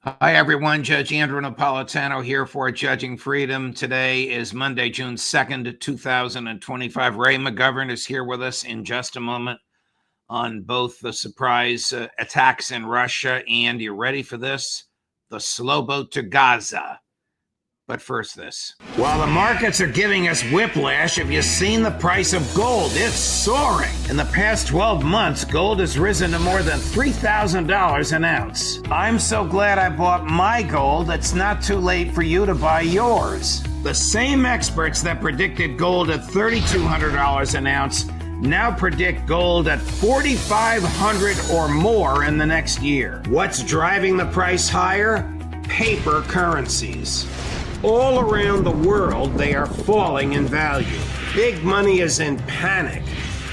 Hi, everyone. Judge Andrew Napolitano here for Judging Freedom. Today is Monday, June 2nd, 2025. Ray McGovern is here with us in just a moment on both the surprise attacks in Russia and, you ready for this? The slowboat to Gaza. But first, this. While the markets are giving us whiplash, have you seen the price of gold? It's soaring. In the past 12 months, gold has risen to more than $3,000 an ounce. I'm so glad I bought my gold. It's not too late for you to buy yours. The same experts that predicted gold at $3,200 an ounce now predict gold at $4,500 or more in the next year. What's driving the price higher? Paper currencies. All around the world, they are falling in value. Big money is in panic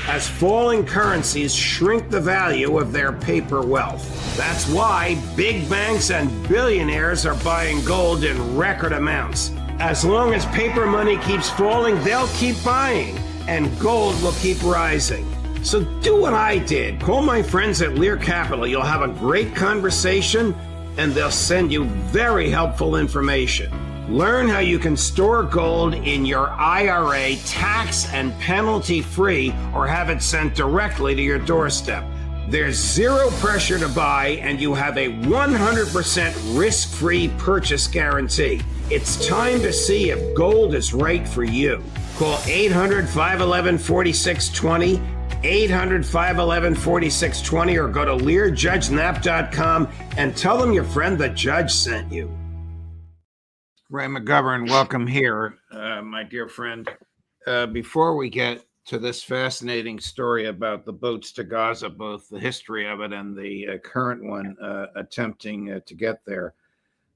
as falling currencies shrink the value of their paper wealth. That's why big banks and billionaires are buying gold in record amounts. As long as paper money keeps falling, they'll keep buying, and gold will keep rising. So do what I did. Call my friends at Lear Capital. You'll have a great conversation, and they'll send you very helpful information. Learn how you can store gold in your IRA tax and penalty free, or have it sent directly to your doorstep. There's zero pressure to buy, and you have a 100% risk-free purchase guarantee. It's time to see if gold is right for you. Call 800-511-4620, 800-511-4620, or go to LearJudgeNap.com and tell them your friend the judge sent you. Ray McGovern, welcome here, my dear friend. Before we get to this fascinating story about the boats to Gaza, both the history of it and the current one attempting to get there,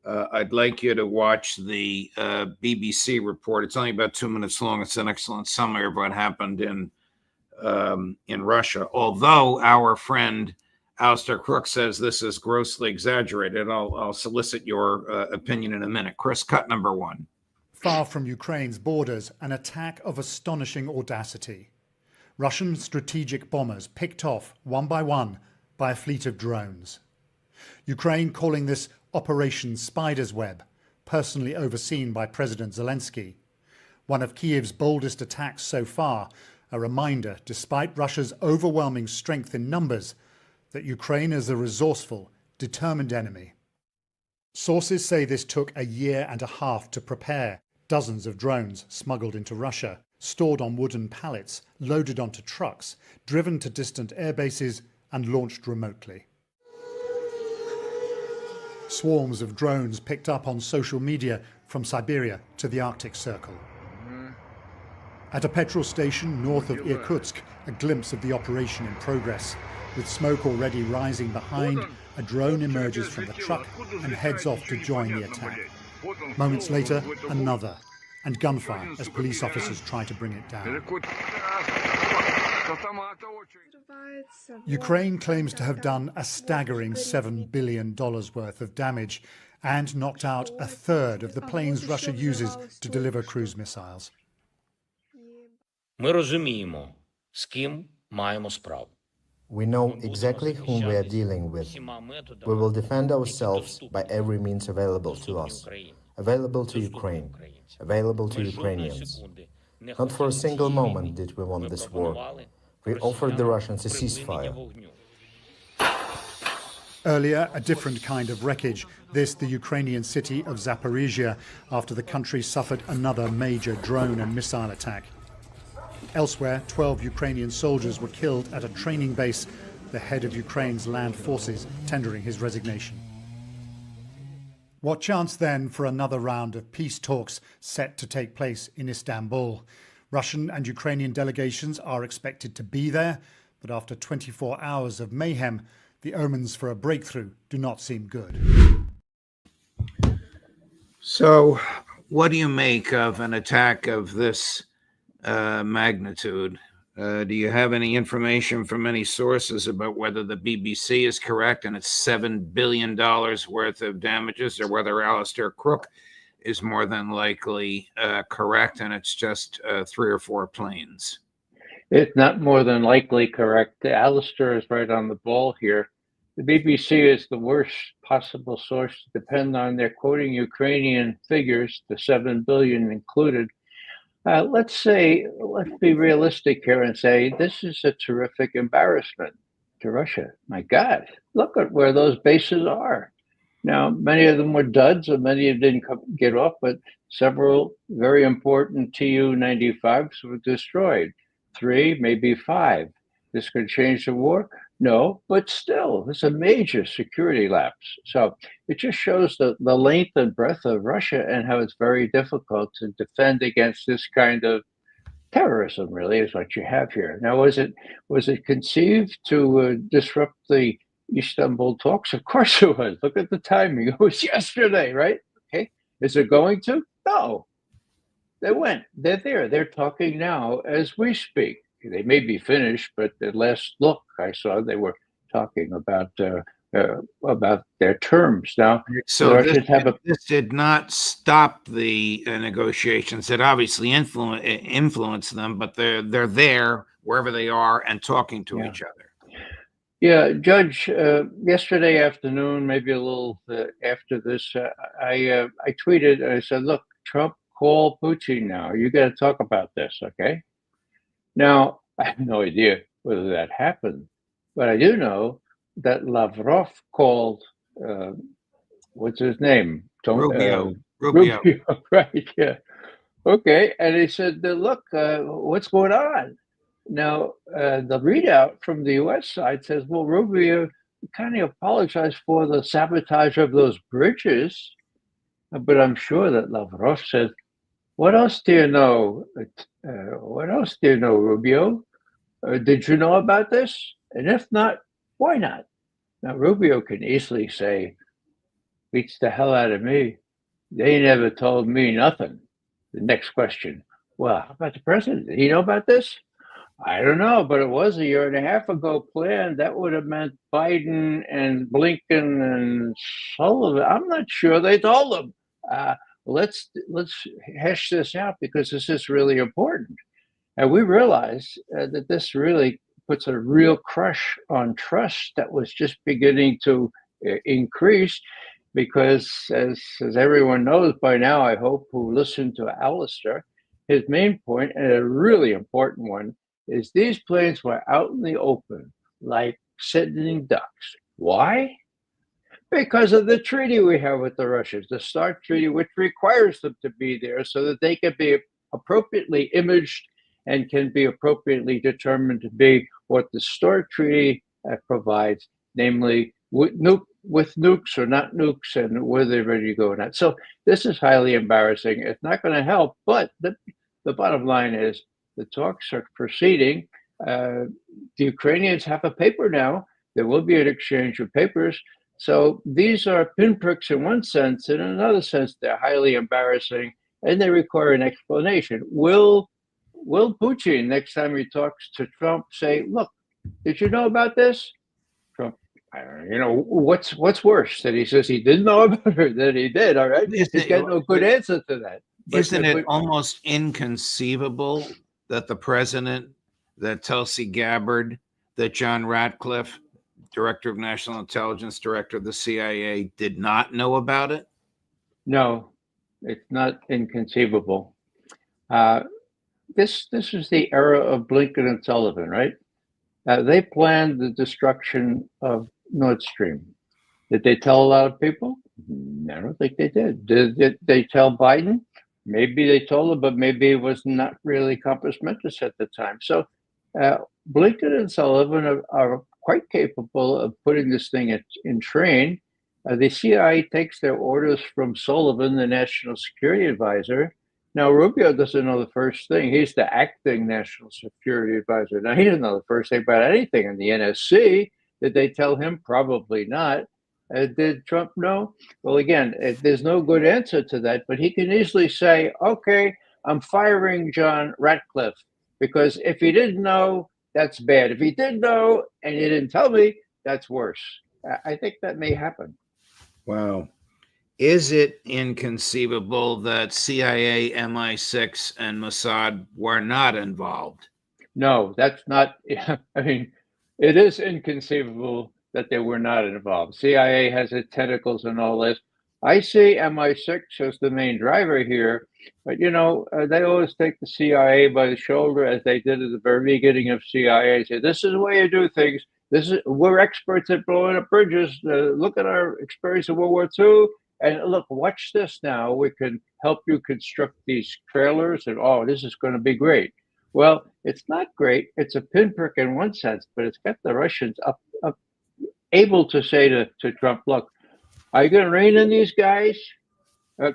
I'd like you to watch the BBC report. It's only about 2 minutes long. It's an excellent summary of what happened in Russia. Although our friend Alistair Crook says this is grossly exaggerated. I'll solicit your opinion in a minute. Chris, cut number one. Far from Ukraine's borders, an attack of astonishing audacity. Russian strategic bombers picked off one by one by a fleet of drones. Ukraine calling this Operation Spider's Web, personally overseen by President Zelensky. One of Kiev's boldest attacks so far, a reminder, despite Russia's overwhelming strength in numbers, that Ukraine is a resourceful, determined enemy. Sources say this took a year and a half to prepare. Dozens of drones smuggled into Russia, stored on wooden pallets, loaded onto trucks, driven to distant air bases and launched remotely. Swarms of drones picked up on social media from Siberia to the Arctic Circle. At a petrol station north of Irkutsk, a glimpse of the operation in progress. With smoke already rising behind, a drone emerges from the truck and heads off to join the attack. Moments later, another, and gunfire as police officers try to bring it down. Ukraine claims to have done a staggering $7 billion worth of damage and knocked out a third of the planes Russia uses to deliver cruise missiles. Ми розуміємо, з ким маємо справу. We know exactly whom we are dealing with. We will defend ourselves by every means available to us, available to Ukraine, available to Ukrainians. Not for a single moment did we want this war. We offered the Russians a ceasefire. Earlier, a different kind of wreckage, this the Ukrainian city of Zaporizhia, after the country suffered another major drone and missile attack. Elsewhere, 12 Ukrainian soldiers were killed at a training base, the head of Ukraine's land forces tendering his resignation. What chance then for another round of peace talks set to take place in Istanbul? Russian and Ukrainian delegations are expected to be there, but after 24 hours of mayhem, the omens for a breakthrough do not seem good. So, what do you make of an attack of this magnitude? Do you have any information from any sources about whether the BBC is correct and it's $7 billion worth of damages, or whether Alistair Crook is more than likely correct and it's just 3 or 4 planes? It's not more than likely correct. Alistair is right on the ball here. The BBC is the worst possible source to depend on. They're quoting Ukrainian figures, the 7 billion included. Let's be realistic here and say this is a terrific embarrassment to Russia. My God, look at where those bases are. Now, many of them were duds, and many of them didn't get off, but several very important Tu-95s were destroyed. 3, maybe 5. This could change the war? No, but still, it's a major security lapse. So it just shows the length and breadth of Russia and how it's very difficult to defend against this kind of terrorism, really, is what you have here. Now, was it conceived to disrupt the Istanbul talks? Of course it was. Look at the timing. It was yesterday, right? Okay. Is it going to? No. They went. They're there. They're talking now as we speak. They may be finished, but the last look I saw, they were talking about their terms. Now, so this did not stop the negotiations. It obviously influenced them, but they're there wherever they are and talking to each other. Yeah, Judge. Yesterday afternoon, maybe a little after this, I tweeted. I said, "Look, Trump, call Putin now. You got to talk about this, okay?" Now, I have no idea whether that happened, but I do know that Lavrov called, what's his name? Rubio. Right, yeah. Okay, and he said, look, what's going on? Now, the readout from the U.S. side says, well, Rubio kind of apologized for the sabotage of those bridges, but I'm sure that Lavrov said, what else do you know? What else do you know, Rubio? Did you know about this? And if not, why not? Now, Rubio can easily say, beats the hell out of me. They never told me nothing. The next question, well, how about the president? Did he know about this? I don't know, but it was a year and a half ago planned. That would have meant Biden and Blinken and Sullivan. I'm not sure they told them. Let's hash this out because this is really important. And we realize that this really puts a real crush on trust that was just beginning to increase because, as everyone knows by now, I hope, who listened to Alistair, his main point, and a really important one, is these planes were out in the open like sitting ducks. Why? Because of the treaty we have with the Russians, the START treaty, which requires them to be there so that they can be appropriately imaged and can be appropriately determined to be what the START treaty provides, namely with nukes or not nukes and where they're ready to go or not. So this is highly embarrassing. It's not going to help, but the bottom line is the talks are proceeding. The Ukrainians have a paper now. There will be an exchange of papers. So these are pinpricks in one sense. In another sense, they're highly embarrassing and they require an explanation. Will Putin, next time he talks to Trump, say, look, did you know about this? Trump, what's worse, that he says he didn't know about it, that he did, all right? He's got no good answer to that. Isn't it almost inconceivable that the president, that Tulsi Gabbard, that John Ratcliffe, Director of National Intelligence, Director of the CIA, did not know about it? No, it's not inconceivable. This is the era of Blinken and Sullivan, right? They planned the destruction of Nord Stream. Did they tell a lot of people? I don't think they did. Did they tell Biden? Maybe they told him, but maybe it was not really compos mentis at the time. So Blinken and Sullivan are quite capable of putting this thing in train. The CIA takes their orders from Sullivan, the national security advisor. Now, Rubio doesn't know the first thing. He's the acting national security advisor. Now, he doesn't know the first thing about anything in the NSC. Did they tell him? Probably not. Did Trump know? Well, again, there's no good answer to that, but he can easily say, okay, I'm firing John Ratcliffe, because if he didn't know, that's bad. If he did know and he didn't tell me, that's worse. I think that may happen. Wow. Is it inconceivable that CIA, MI6, and Mossad were not involved? No, that's not. I mean, it is inconceivable that they were not involved. CIA has its tentacles and all this. I see MI6 as the main driver here, but they always take the CIA by the shoulder, as they did at the very beginning of CIA. Say, this is the way you do things. We're experts at blowing up bridges. Look at our experience in World War II, and look, watch this now. We can help you construct these trailers, and this is going to be great. Well, it's not great. It's a pinprick in one sense, but it's got the Russians up able to say to Trump, look, are you going to rein in these guys?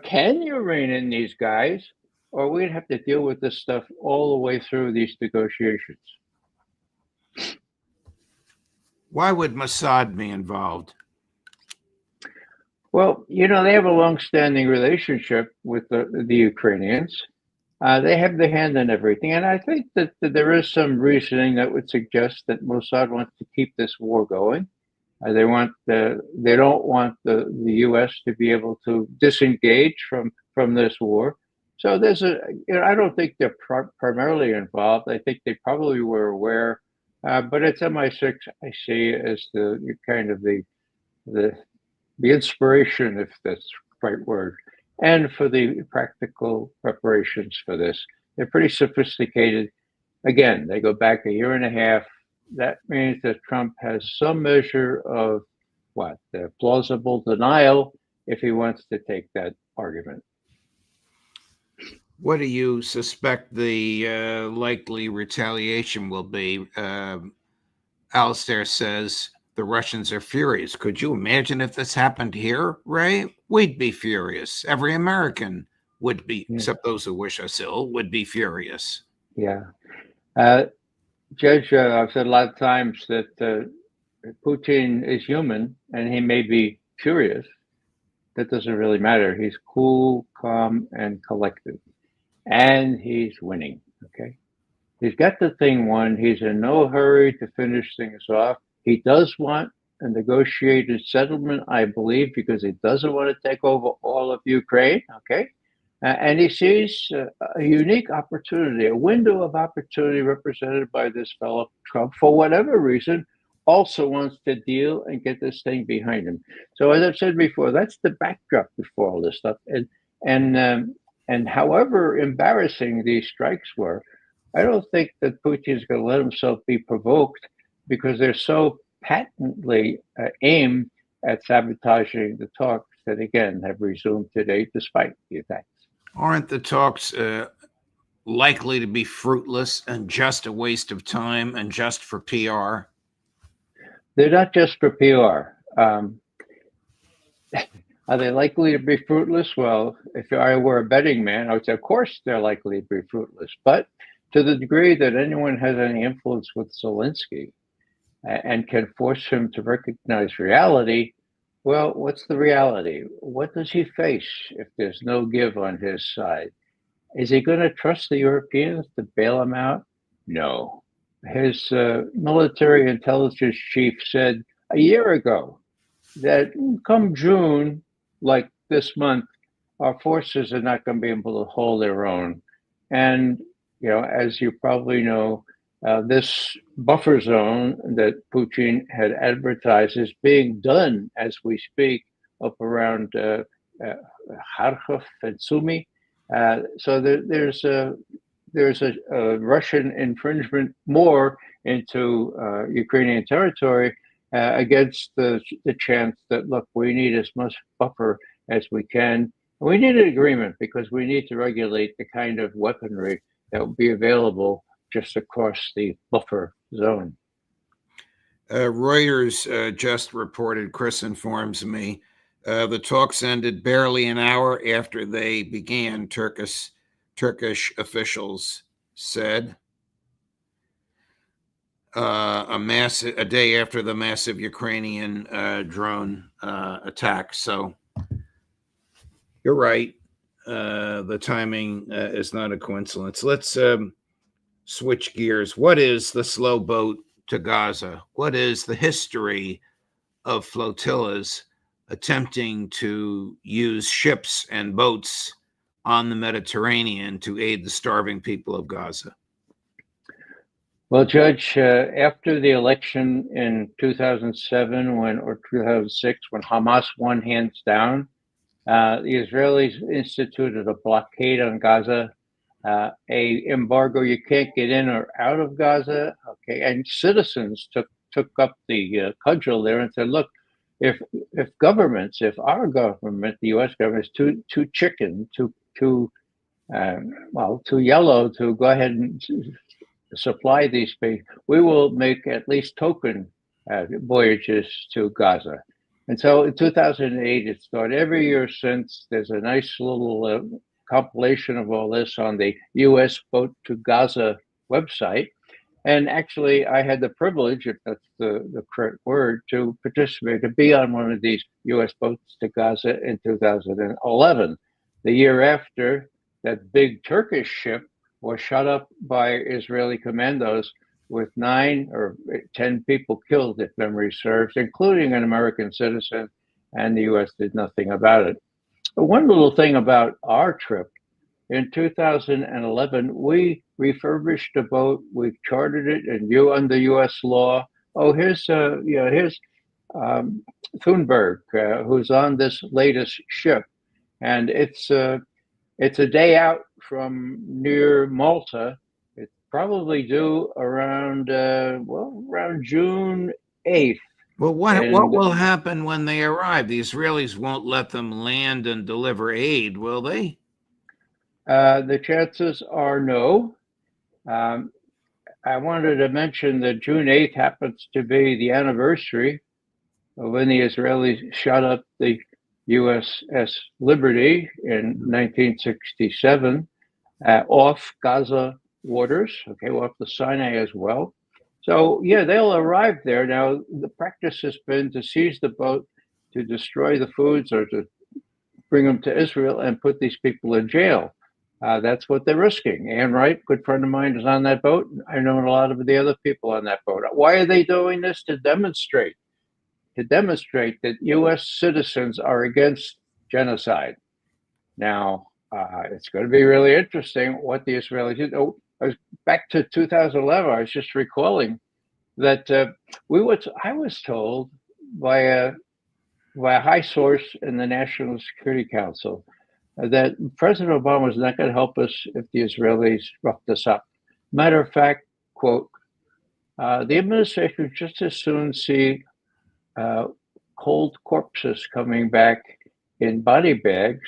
Can you rein in these guys? Or we'd have to deal with this stuff all the way through these negotiations. Why would Mossad be involved? Well, they have a long-standing relationship with the Ukrainians. They have their hand in everything. And I think that there is some reasoning that would suggest that Mossad wants to keep this war going. They don't want the U.S. to be able to disengage from this war. So there's I don't think they're primarily involved. I think they probably were aware, but it's MI6 I see as the kind of the inspiration, if that's the right word, and for the practical preparations for this. They're pretty sophisticated. Again, they go back a year and a half. That means that Trump has some measure of plausible denial if he wants to take that argument. What do you suspect the likely retaliation will be? Alistair says the Russians are furious. Could you imagine if this happened here, Ray? We'd be furious. Every American would be, except those who wish us ill, would be furious. Yeah. Judge, I've said a lot of times that Putin is human and he may be furious. That doesn't really matter. He's cool, calm, and collected. And he's winning, okay? He's got the thing won. He's in no hurry to finish things off. He does want a negotiated settlement, I believe, because he doesn't want to take over all of Ukraine, okay? And he sees a unique opportunity, a window of opportunity represented by this fellow Trump, for whatever reason, also wants to deal and get this thing behind him. So as I've said before, that's the backdrop before all this stuff. And however embarrassing these strikes were, I don't think that Putin is going to let himself be provoked, because they're so patently aimed at sabotaging the talks that, again, have resumed today despite the attacks. Aren't the talks likely to be fruitless and just a waste of time and just for PR? They're not just for PR. Are they likely to be fruitless? Well, if I were a betting man, I would say, of course, they're likely to be fruitless. But to the degree that anyone has any influence with Zelensky and can force him to recognize reality, well, what's the reality? What does he face if there's no give on his side? Is he going to trust the Europeans to bail him out? No. His military intelligence chief said a year ago that come June, like this month, our forces are not going to be able to hold their own. And, as you probably know, this buffer zone that Putin had advertised is being done as we speak up around Kharkov and Sumy. So there's a Russian infringement more into Ukrainian territory against the chance that, look, we need as much buffer as we can. We need an agreement because we need to regulate the kind of weaponry that will be available just across the buffer zone. Reuters just reported, Chris informs me, the talks ended barely an hour after they began, Turkish officials said. A day after the massive Ukrainian drone attack. So you're right. The timing is not a coincidence. Let's switch gears. What is the slow boat to Gaza? What is the history of flotillas attempting to use ships and boats on the Mediterranean to aid the starving people of Gaza? Well, Judge, after the election in 2007 or 2006, when Hamas won hands down, the Israelis instituted a blockade on Gaza, a embargo. You can't get in or out of Gaza. Okay, and citizens took up the cudgel there and said, "Look, if governments, if our government, the U.S. government, is too chicken, too yellow to go ahead and supply these people, we will make at least token voyages to Gaza." And so in 2008, it started. Every year since, there's a nice little compilation of all this on the U.S. Boat to Gaza website. And actually, I had the privilege, if that's the correct word, to participate, to be on one of these U.S. boats to Gaza in 2011. The year after, that big Turkish ship was shot up by Israeli commandos with 9 or 10 people killed, if memory serves, including an American citizen, and the U.S. did nothing about it. But one little thing about our trip, in 2011, we refurbished a boat, we chartered it, and under U.S. law. Oh, here's Thunberg, who's on this latest ship, and it's a day out from near Malta. It's probably due around June 8th. Well, what will happen when they arrive? The Israelis won't let them land and deliver aid, will they? The chances are no. I wanted to mention that June 8th happens to be the anniversary of when the Israelis shot up the USS Liberty in 1967 off Gaza waters, okay, off the Sinai as well. So, yeah, they'll arrive there. Now, the practice has been to seize the boat, to destroy the foods, or to bring them to Israel and put these people in jail. That's what they're risking. Ann Wright, good friend of mine, is on that boat. I know a lot of the other people on that boat. Why are they doing this? To demonstrate that U.S. citizens are against genocide. Now, it's going to be really interesting what the Israelis did. Oh, I was back to 2011. I was just recalling that I was told by a high source in the National Security Council that President Obama was not going to help us if the Israelis roughed us up. Matter of fact, quote, the administration would just as soon see cold corpses coming back in body bags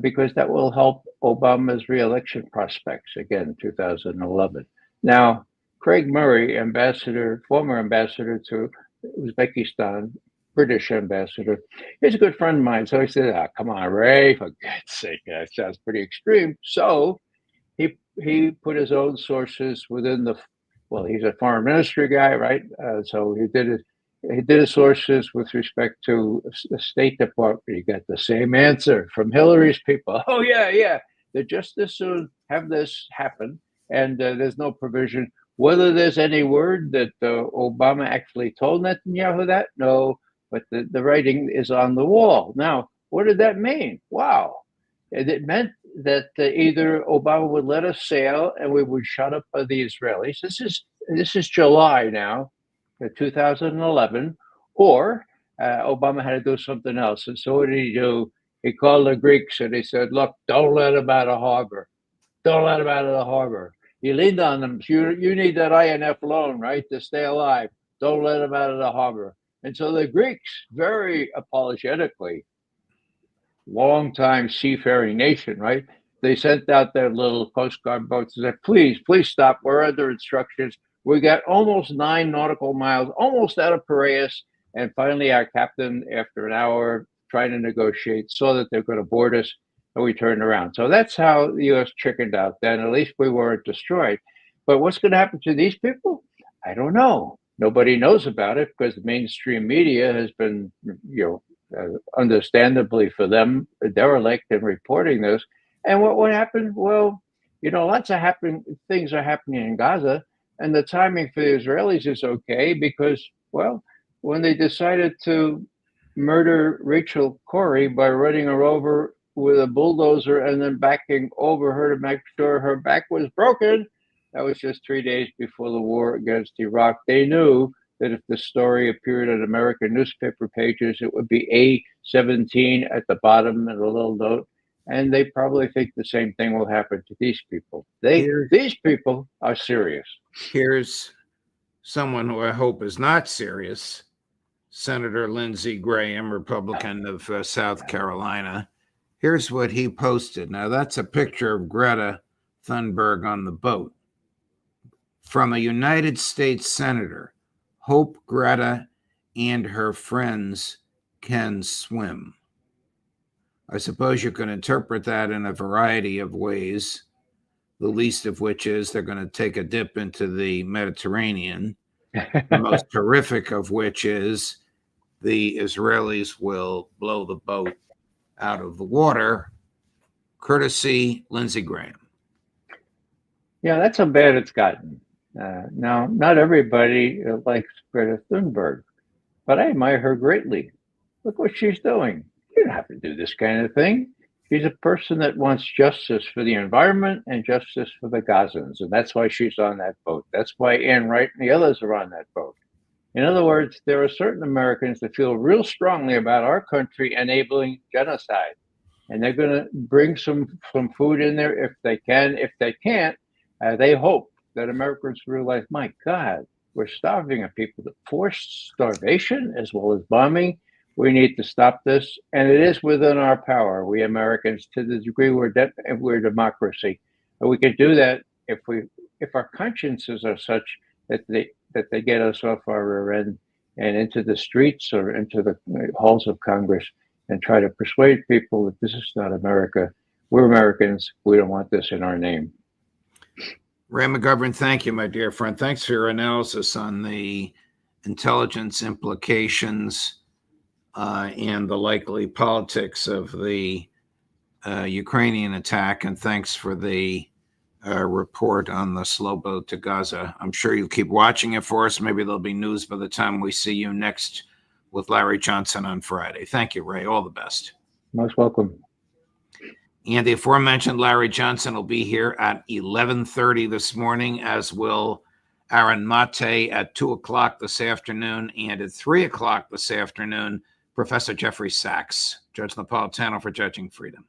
because that will help Obama's reelection prospects, again, 2011. Now, Craig Murray, former ambassador to Uzbekistan, British ambassador, he's a good friend of mine. So he said, come on, Ray, for God's sake, that sounds pretty extreme. So he put his own sources within he's a foreign ministry guy, right? So he did his sources with respect to the State Department. He got the same answer from Hillary's people. Oh, yeah. They just as soon have this happen, and there's no provision. Whether there's any word that Obama actually told Netanyahu that, no, but the writing is on the wall. Now, what did that mean? Wow. It meant that either Obama would let us sail and we would shut up the Israelis. This is July now, 2011, or Obama had to do something else. And so what did he do? He called the Greeks and he said, look, don't let them out of harbor. Don't let them out of the harbor. He leaned on them. You need that INF loan, right, to stay alive. Don't let them out of the harbor. And so the Greeks, very apologetically, longtime seafaring nation, right? They sent out their little Coast Guard boats and said, please stop. We're under instructions. We got almost 9 nautical miles, almost out of Piraeus. And finally, our captain, after an hour trying to negotiate, saw that they're going to board us, and we turned around. So that's how the U.S. chickened out then. At least we weren't destroyed. But what's going to happen to these people? I don't know. Nobody knows about it because the mainstream media has been, understandably for them, derelict in reporting this. And what happened? Well, lots of things are happening in Gaza, and the timing for the Israelis is okay because, when they decided to murder Rachel Corrie by running her over with a bulldozer and then backing over her to make sure her back was broken, That was just 3 days before the war against Iraq. They knew that if the story appeared on American newspaper pages, it would be A-17 at the bottom and a little note. And they probably think the same thing will happen to these people. These people are serious. Here's someone who I hope is not serious. Senator Lindsey Graham, Republican of South Carolina. Here's what he posted. Now, that's a picture of Greta Thunberg on the boat. From a United States Senator, hope Greta and her friends can swim. I suppose you can interpret that in a variety of ways, the least of which is they're going to take a dip into the Mediterranean, the most horrific of which is the Israelis will blow the boat out of the water, courtesy Lindsey Graham. Yeah, that's how bad it's gotten. Now, not everybody likes Greta Thunberg, but I admire her greatly. Look what she's doing. You don't have to do this kind of thing. She's a person that wants justice for the environment and justice for the Gazans, and that's why she's on that boat. That's why Ann Wright and the others are on that boat. In other words, there are certain Americans that feel real strongly about our country enabling genocide, and they're going to bring some food in there if they can. If they can't, they hope that Americans realize, my God, we're starving of people. The forced starvation as well as bombing. We need to stop this, and it is within our power, we Americans, to the degree we're democracy. And we can do that if our consciences are such that they get us off our rear end and into the streets or into the halls of Congress and try to persuade people that this is not America. We're Americans. We don't want this in our name. Ray McGovern, thank you, my dear friend. Thanks for your analysis on the intelligence implications and the likely politics of the Ukrainian attack. And thanks for the report on the slowboat to Gaza. I'm sure you'll keep watching it for us. Maybe there'll be news by the time we see you next with Larry Johnson on Friday. Thank you, Ray. All the best. Most welcome. And the aforementioned Larry Johnson will be here at 11:30 this morning, as will Aaron Mate at 2 o'clock this afternoon, and at 3 o'clock this afternoon, Professor Jeffrey Sachs, Judge Napolitano for Judging Freedom.